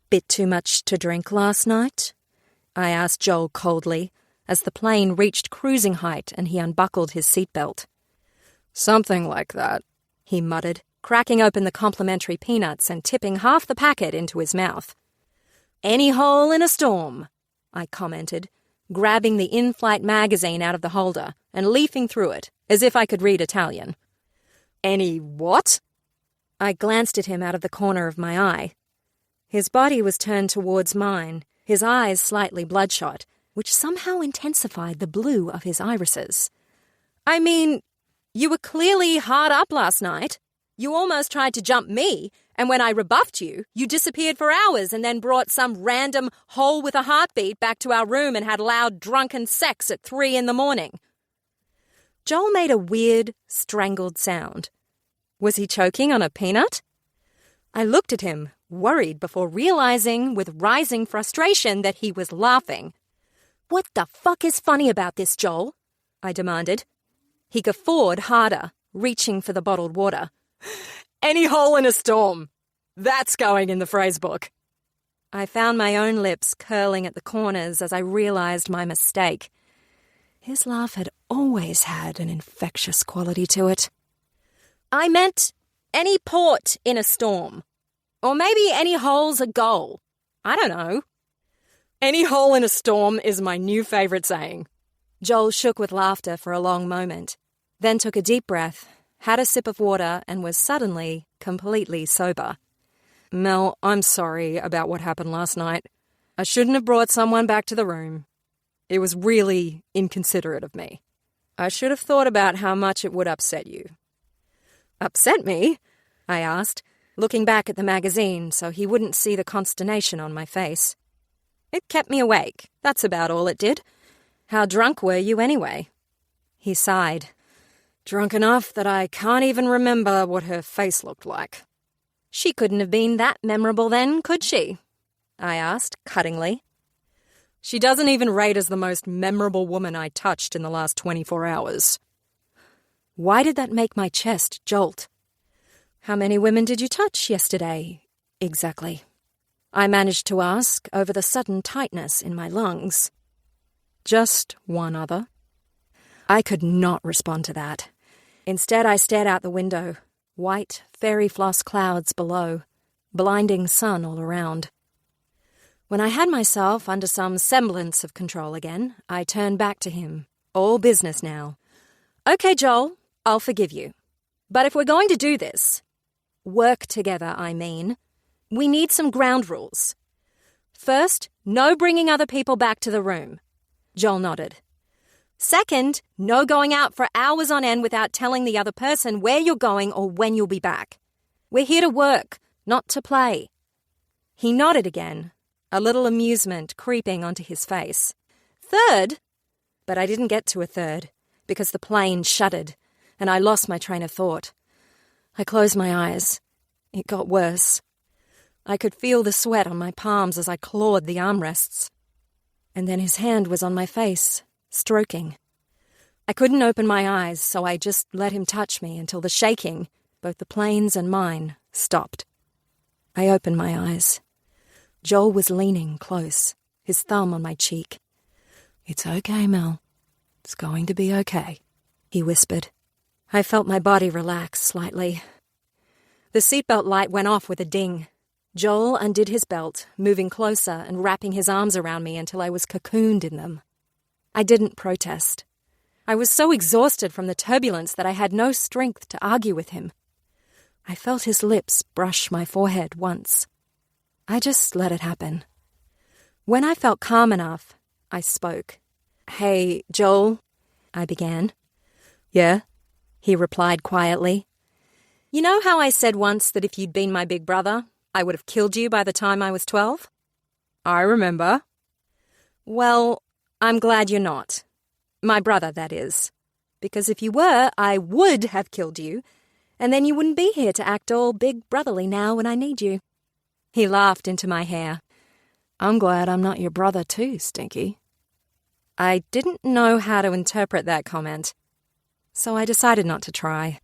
Bit too much to drink last night? I asked Joel coldly, as the plane reached cruising height and he unbuckled his seatbelt. Something like that, he muttered, cracking open the complimentary peanuts and tipping half the packet into his mouth. Any hole in a storm, I commented, grabbing the in-flight magazine out of the holder and leafing through it, as if I could read Italian. Any what? I glanced at him out of the corner of my eye. His body was turned towards mine, his eyes slightly bloodshot, which somehow intensified the blue of his irises. I mean, you were clearly hard up last night. You almost tried to jump me, and when I rebuffed you, you disappeared for hours and then brought some random hole with a heartbeat back to our room and had loud drunken sex at 3 a.m. Joel made a weird, strangled sound. Was he choking on a peanut? I looked at him, worried before realizing with rising frustration that he was laughing. What the fuck is funny about this, Joel? I demanded. He guffawed harder, reaching for the bottled water. Any hole in a storm. That's going in the phrasebook. I found my own lips curling at the corners as I realized my mistake. His laugh had always had an infectious quality to it. I meant any port in a storm. Or maybe any hole's a goal. I don't know. Any hole in a storm is my new favorite saying. Joel shook with laughter for a long moment, then took a deep breath, had a sip of water, and was suddenly completely sober. Mel, I'm sorry about what happened last night. I shouldn't have brought someone back to the room. It was really inconsiderate of me. I should have thought about how much it would upset you. Upset me? I asked, looking back at the magazine so he wouldn't see the consternation on my face. It kept me awake. That's about all it did. How drunk were you anyway? He sighed. Drunk enough that I can't even remember what her face looked like. She couldn't have been that memorable then, could she? I asked, cuttingly. She doesn't even rate as the most memorable woman I touched in the last 24 hours. Why did that make my chest jolt? How many women did you touch yesterday, exactly? I managed to ask over the sudden tightness in my lungs. Just one other. I could not respond to that. Instead, I stared out the window, white, fairy floss clouds below, blinding sun all around. When I had myself under some semblance of control again, I turned back to him, all business now. Okay, Joel, I'll forgive you. But if we're going to do this, work together, I mean, we need some ground rules. First, no bringing other people back to the room. Joel nodded. Second, no going out for hours on end without telling the other person where you're going or when you'll be back. We're here to work, not to play. He nodded again, a little amusement creeping onto his face. Third, but I didn't get to a third, because the plane shuddered, and I lost my train of thought. I closed my eyes. It got worse. I could feel the sweat on my palms as I clawed the armrests. And then his hand was on my face, stroking. I couldn't open my eyes, so I just let him touch me until the shaking, both the plane's and mine, stopped. I opened my eyes. Joel was leaning close, his thumb on my cheek. "It's okay, Mel. It's going to be okay," he whispered. I felt my body relax slightly. The seatbelt light went off with a ding. Joel undid his belt, moving closer and wrapping his arms around me until I was cocooned in them. I didn't protest. I was so exhausted from the turbulence that I had no strength to argue with him. I felt his lips brush my forehead once. I just let it happen. When I felt calm enough, I spoke. "Hey, Joel," I began. "Yeah?" he replied quietly. "You know how I said once that if you'd been my big brother, I would have killed you by the time I was 12? "I remember." "Well, I'm glad you're not. My brother, that is. Because if you were, I would have killed you, and then you wouldn't be here to act all big brotherly now when I need you." He laughed into my hair. "I'm glad I'm not your brother too, Stinky." I didn't know how to interpret that comment, so I decided not to try.